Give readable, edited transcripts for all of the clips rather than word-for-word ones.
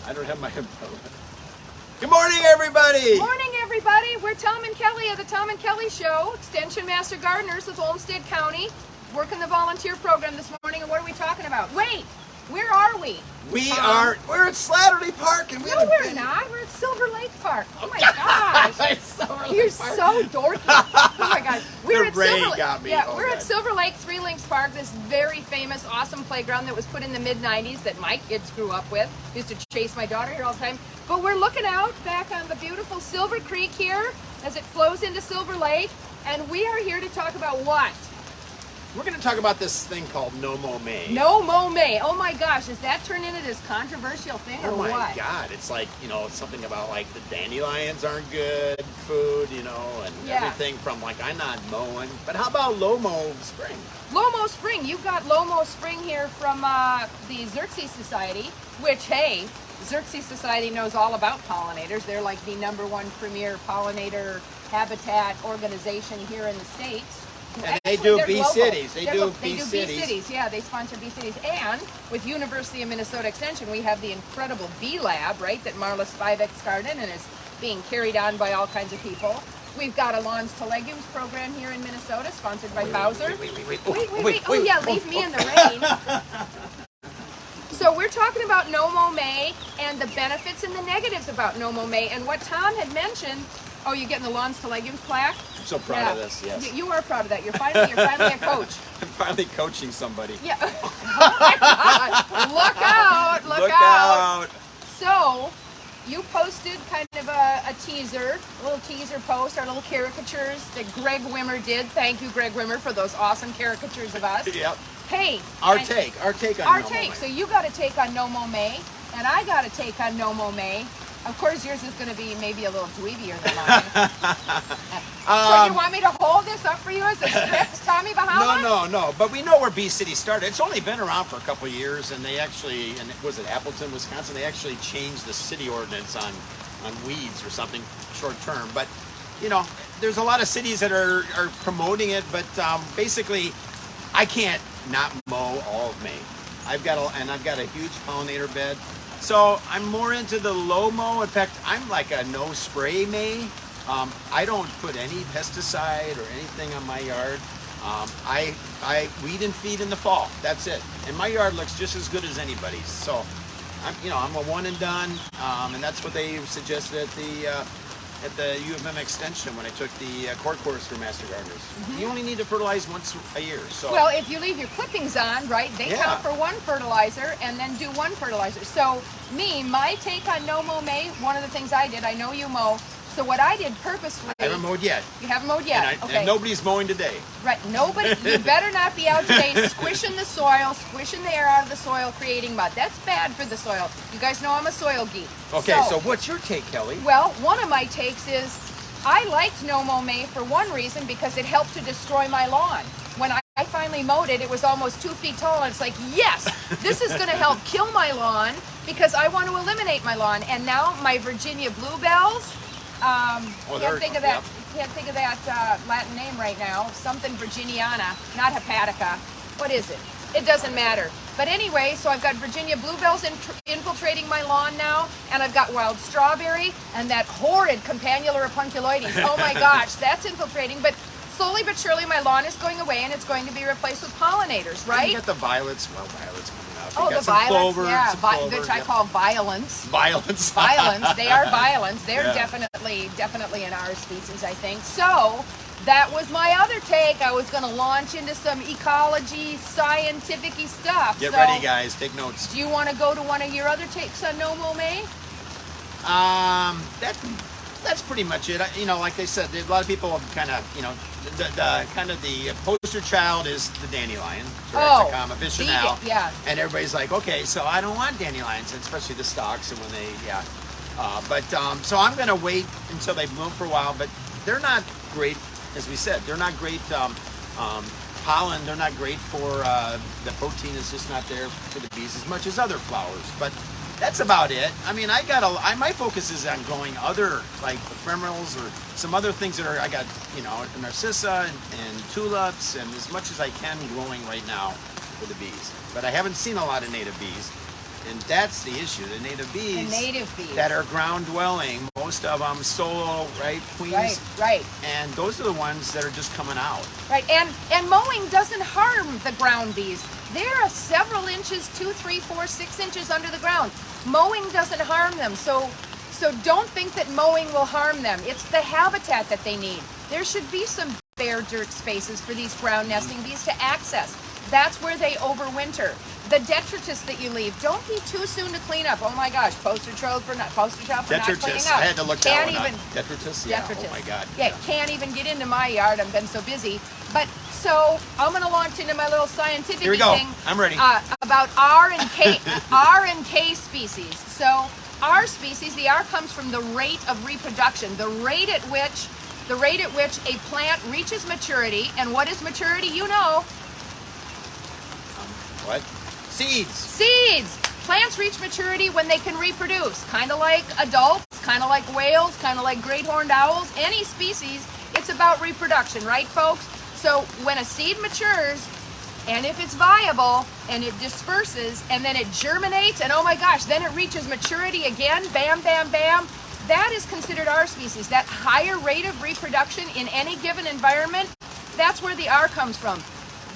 I don't have my umbrella. Good morning, everybody! Morning, everybody! We're Tom and Kelly of the Tom and Kelly Show, Extension Master Gardeners with Olmsted County, working the volunteer program this morning. And what are we talking about? Wait, where are we? We're at Slattery Park, and No, we're not. We're at Silver Lake Park. Oh my gosh! You're so dorky. Oh my gosh! We're at Silver Lake. Yeah, we're at Silver Lake Three Links Park. This very famous, awesome playground that was put in the mid-90s that my kids grew up with. Used to chase my daughter here all the time. But we're looking out back on the beautiful Silver Creek here as it flows into Silver Lake, and we are here to talk about what? We're going to talk about this thing called Mow May. Mow May. Oh my gosh, has that turned into this controversial thing or what? Oh my God, it's like, something about like the dandelions aren't good food, and everything from like, I'm not mowing. But how about low mow spring? Low mow spring. You've got low mow spring here from the Xerxes Society, which, hey, Xerxes Society knows all about pollinators. They're like the #1 premier pollinator habitat organization here in the States. And they do bee cities. They do bee cities. Yeah, they sponsor bee cities. And with University of Minnesota Extension, we have the incredible bee lab, right, that Marla Spivak's started and is being carried on by all kinds of people. We've got a lawns to legumes program here in Minnesota, sponsored by Bowser. Wait. Oh yeah, leave me in the rain. So we're talking about Mow May and the benefits and the negatives about Mow May. And what Tom had mentioned, oh, you're getting the lawns to legumes plaque? I'm so proud of this, yes. You are proud of that. You're finally a coach. I'm finally coaching somebody. Yeah. Oh my God. Look out. So you posted kind of a little teaser post, our little caricatures that Greg Wimmer did. Thank you, Greg Wimmer, for those awesome caricatures of us. Yep. Hey. Our take on Mow May. So you got a take on Mow May, and I got a take on Mow May. Of course, yours is going to be maybe a little dweebier than mine. So you want me to hold this up for you as a script, Tommy Bahama? No. But we know where Bee City started. It's only been around for a couple of years, and they actually, was it Appleton, Wisconsin? They actually changed the city ordinance on weeds or something short term. But, there's a lot of cities that are promoting it, but basically, I can't not mow all of May. I've got a huge pollinator bed. So I'm more into the low mow. In fact, I'm like a no spray May. I don't put any pesticide or anything on my yard. I weed and feed in the fall. That's it. And my yard looks just as good as anybody's. So I'm a one and done. And that's what they suggested at the U of M Extension when I took the core course for Master Gardeners. Mm-hmm. You only need to fertilize once a year. So. Well, if you leave your clippings on, right, they count for one fertilizer and then do one fertilizer. So my take on Mow May, one of the things I did, I know you mow, so what I did purposefully... I haven't mowed yet. You haven't mowed yet? And nobody's mowing today. Right, nobody, you better not be out today squishing the soil, squishing the air out of the soil, creating mud. That's bad for the soil. You guys know I'm a soil geek. Okay, so what's your take, Kelly? Well, one of my takes is I liked Mow May for one reason, because it helped to destroy my lawn. When I finally mowed it, it was almost 2 feet tall, and it's like, yes, this is going to help kill my lawn because I want to eliminate my lawn. And now my Virginia bluebells, can't think of that Latin name right now. Something Virginiana, not hepatica. What is it? It doesn't matter. But anyway, so I've got Virginia bluebells infiltrating my lawn now, and I've got wild strawberry and that horrid Campanula rapunculoides. Oh my gosh, that's infiltrating. But slowly but surely, my lawn is going away, and it's going to be replaced with pollinators, right? You got the violets, wild violets coming out. Oh, the violets, which I call violence. Violence. Violence. They are violence. They're definitely an R species, I think. So that was my other take. I was going to launch into some ecology, scientific-y stuff. Get ready, guys. Take notes. Do you want to go to one of your other takes on Mow May? That's pretty much it. Like I said, a lot of people have kind of, the poster child is the dandelion. Terexicum officinale. Yeah. And everybody's like, okay, so I don't want dandelions, especially the stalks, and when they, so I'm going to wait until they bloom for a while, but they're not great, as we said, they're not great pollen, they're not great for, the protein is just not there for the bees as much as other flowers, but that's about it. I mean, my focus is on growing other, like ephemerals or some other things that I got, narcissa and tulips, and as much as I can growing right now for the bees. But I haven't seen a lot of native bees. And that's the issue. The native bees. The native bees. That are ground dwelling. Most of them solo, right? Queens. Right. And those are the ones that are just coming out. Right. And mowing doesn't harm the ground bees. They're several inches, 2, 3, 4, 6 inches under the ground. Mowing doesn't harm them. So don't think that mowing will harm them. It's the habitat that they need. There should be some bare dirt spaces for these ground nesting bees to access. That's where they overwinter. The detritus that you leave, don't be too soon to clean up. Oh my gosh, poster child for not cleaning up. Detritus. I had to look that one up. Detritus? Yeah. Detritus. Oh my God. Yeah, can't even get into my yard. I've been so busy. But so I'm going to launch into my little scientific Here we go. thing. I'm ready. About R and K, R and K species. So R species, the R comes from the rate of reproduction, the rate at which a plant reaches maturity. And what is maturity? You know. What? Seeds. Seeds. Plants reach maturity when they can reproduce. Kind of like adults, kind of like whales, kind of like great horned owls. Any species, it's about reproduction, right, folks? So when a seed matures, and if it's viable, and it disperses, and then it germinates, and oh my gosh, then it reaches maturity again, bam, bam, bam, that is considered R species. That higher rate of reproduction in any given environment, that's where the R comes from.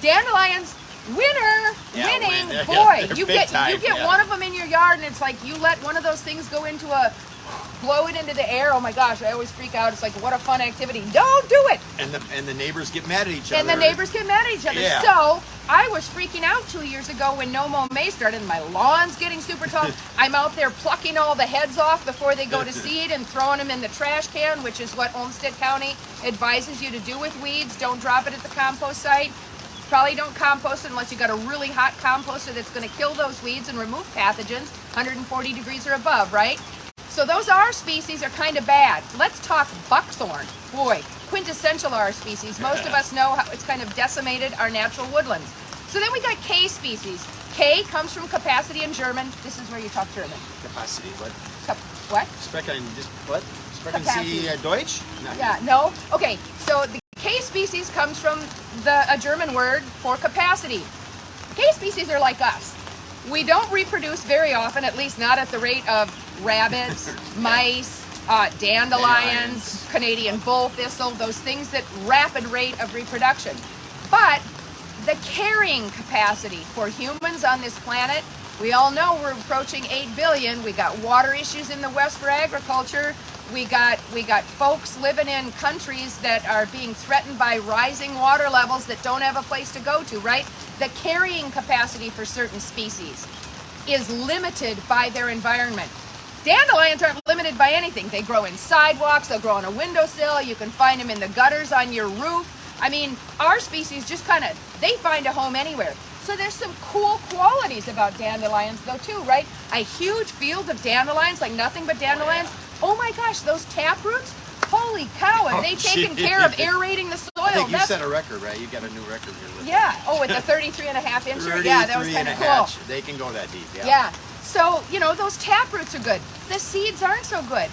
Dandelions, winning, boy, you get one of them in your yard, and it's like you let one of those things go into blow it into the air. Oh my gosh, I always freak out. It's like, what a fun activity. Don't do it. And the neighbors get mad at each other. And the neighbors get mad at each other. Yeah. So I was freaking out 2 years ago when Mow May started. My lawn's getting super tall. I'm out there plucking all the heads off before they go to seed and throwing them in the trash can, which is what Olmsted County advises you to do with weeds. Don't drop it at the compost site. Probably don't compost it unless you got a really hot composter that's going to kill those weeds and remove pathogens 140 degrees or above, right? So those R species are kind of bad. Let's talk buckthorn. Boy, quintessential R species. Most of us know how it's kind of decimated our natural woodlands. So then we got K species. K comes from capacity in German. This is where you talk German. Capacity, what? What? Sprechen, what? Sprechen Capacity. Sie Deutsch? No. Yeah, no? Okay, so the K species comes from a German word for capacity. K species are like us. We don't reproduce very often, at least not at the rate of rabbits, mice, dandelions, Canadian bull thistle, those things that rapid rate of reproduction. But the carrying capacity for humans on this planet, we all know we're approaching 8 billion. We got water issues in the West for agriculture. We got folks living in countries that are being threatened by rising water levels that don't have a place to go to, right? The carrying capacity for certain species is limited by their environment. Dandelions aren't limited by anything. They grow in sidewalks, they'll grow on a windowsill, you can find them in the gutters on your roof. I mean, our species just kind of, they find a home anywhere. So there's some cool qualities about dandelions though too, right? A huge field of dandelions, like nothing but dandelions. Oh my gosh, those tap roots, holy cow, have they taken care of aerating the soil? I think you set a record, right? You got a new record here. With yeah, with the 33.5 incher? Yeah, that was kind of cool. They can go that deep, yeah. Yeah, so, those tap roots are good. The seeds aren't so good.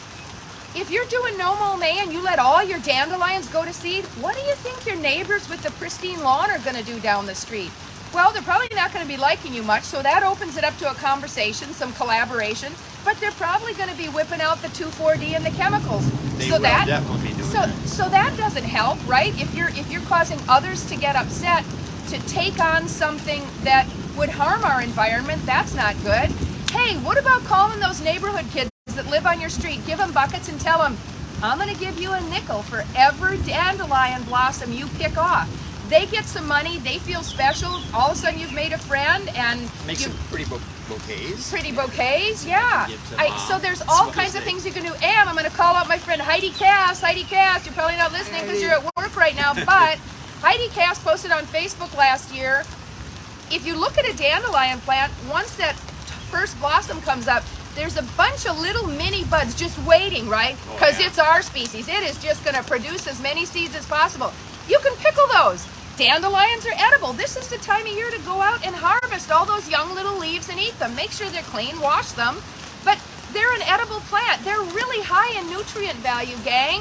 If you're doing Mow May and you let all your dandelions go to seed, what do you think your neighbors with the pristine lawn are going to do down the street? Well, they're probably not going to be liking you much, so that opens it up to a conversation, some collaboration, but they're probably going to be whipping out the 2,4-D and the chemicals. They will definitely be doing that. So that doesn't help, right? If you're causing others to get upset, to take on something that would harm our environment, that's not good. Hey, what about calling those neighborhood kids that live on your street, give them buckets and tell them, I'm going to give you a nickel for every dandelion blossom you pick off. They get some money, they feel special, all of a sudden you've made a friend and make some pretty bouquets. Pretty bouquets, yeah. So there's all kinds of things you can do. And I'm going to call out my friend Heidi Cass. Heidi Cass, you're probably not listening because you're at work right now, but Heidi Cass posted on Facebook last year, if you look at a dandelion plant, once that first blossom comes up, there's a bunch of little mini buds just waiting, right? Because it's our species. It is just going to produce as many seeds as possible. You can pickle those. Dandelions are edible. This is the time of year to go out and harvest all those young little leaves and eat them. Make sure they're clean, wash them. But they're an edible plant. They're really high in nutrient value, gang.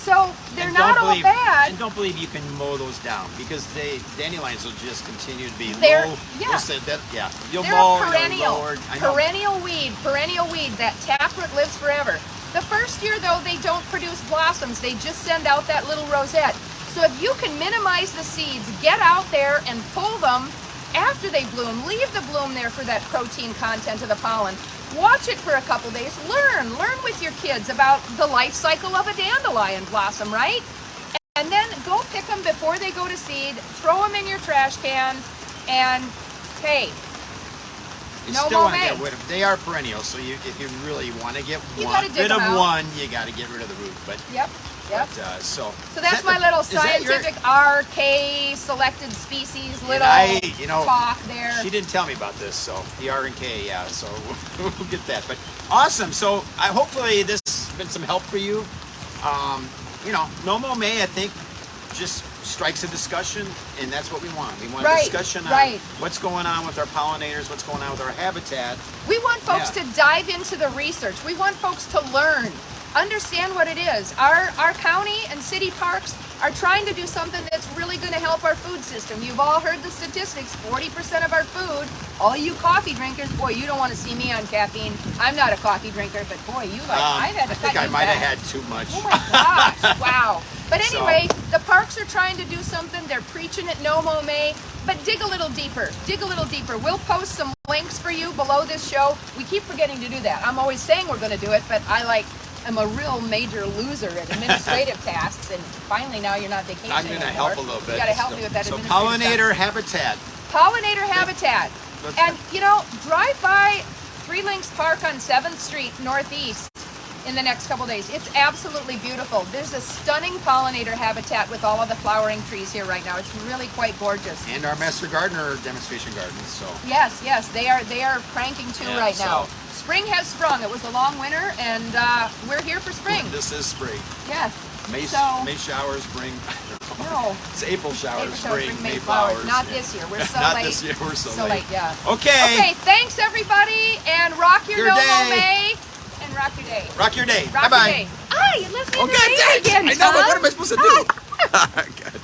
So they're And not don't all believe- bad. And don't believe you can mow those down because dandelions will just continue to be They're- low. yeah. We'll say that, yeah. You'll They're mow, a perennial, lowered. I know. perennial weed. That taproot lives forever. The first year, though, they don't produce blossoms. They just send out that little rosette. So if you can minimize the seeds, get out there and pull them after they bloom. Leave the bloom there for that protein content of the pollen. Watch it for a couple days. Learn with your kids about the life cycle of a dandelion blossom, right? And then go pick them before they go to seed. Throw them in your trash can, and hey, You no still Mow want to May. get rid of. They are perennial, so if you really want to get You gotta dig rid of them out. one, you got to get rid of the root. But Yep. so that's is that my little is that your- scientific RK selected species little you know, talk there. She didn't tell me about this, so the R and K, yeah. So we'll get that. But awesome. So hopefully this has been some help for you. No Mow May, I think, just strikes a discussion, and that's what we want. We want a Right, discussion on right. what's going on with our pollinators, what's going on with our habitat. We want folks Yeah. to dive into the research. We want folks to learn, understand what it is. Our county and city parks are trying to do something that's really going to help our food system. You've all heard the statistics, 40% of our food, all you coffee drinkers, boy, you don't want to see me on caffeine. I'm not a coffee drinker, but boy, I've had to I think cut I you might have back. had too much. Oh my gosh, wow. But So- anyway, the parks are trying to do something. They're preaching it, no Mow May, but dig a little deeper. Dig a little deeper. We'll post some links for you below this show. We keep forgetting to do that. I'm always saying we're going to do it, but I'm a real major loser at administrative tasks, and finally now you're not vacationing I'm going to anymore. help a little bit. You got to help me with that So administrative stuff. pollinator habitat. Pollinator habitat. Let's- And drive by Three Links Park on 7th Street Northeast in the next couple days. It's absolutely beautiful. There's a stunning pollinator habitat with all of the flowering trees here right now. It's really quite gorgeous. And our Master Gardener demonstration gardens. So Yes, they are cranking too Yeah, right now. so- Spring has sprung. It was a long winter, and we're here for spring. this is spring. Yes. May So- showers bring. No. It's April showers, April showers spring, bring May flowers. flowers. Not yeah. this year. We're so Not late. this year. We're so So late. late, yeah. Okay. Okay, thanks everybody, and rock your Your No Mow day. May, and rock your day. Rock your day. Rock Bye your bye. day. Ah, you left me in the Okay, rain again, I know, but what Tom. am I supposed to do? Good.